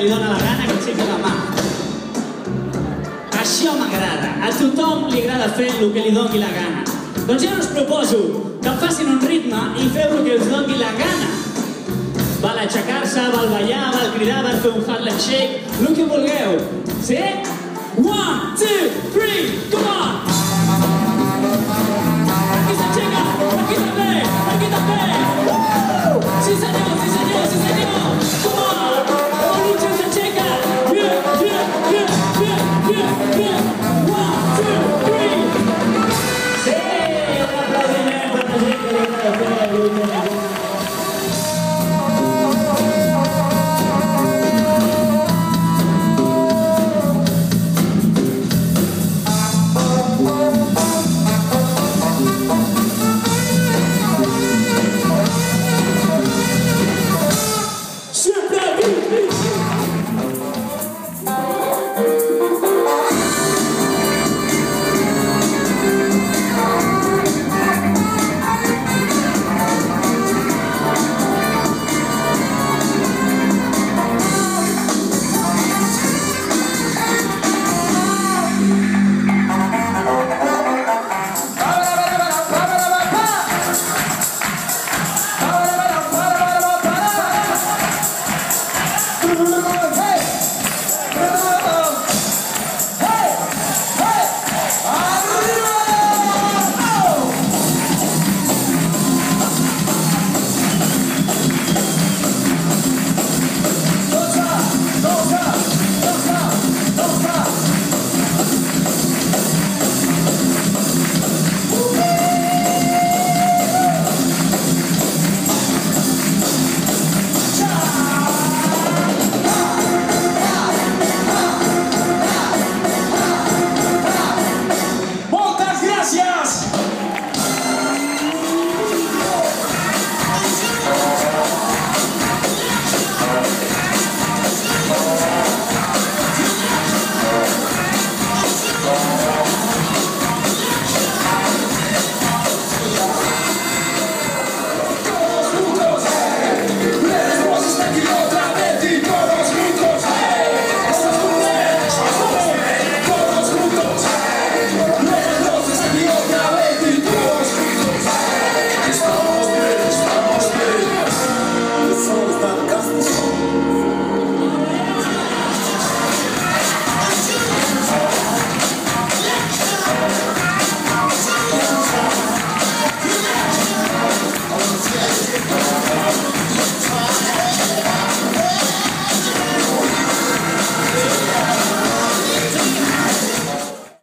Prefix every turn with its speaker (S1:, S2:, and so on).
S1: que li dóna la gana que aixequi la mà. Això m'agrada. A tothom li agrada fer el que li doni la gana. Doncs jo us proposo que facin un ritme i feu el que us doni la gana. Val aixecar-se, val ballar, val cridar, val fer un Harlem Shake, el que vulgueu. Sí? 1, 2, 3, come on! Aquí s'aixeca, aquí també, aquí també! Sí senyor, sí senyor, sí senyor! Come on! El Lucho s'aixeca! Yeah, yeah, yeah, yeah, yeah, yeah! 1, 2, 3! Sí! Un aplaudiment per la gent que li agrada fer el Lucho.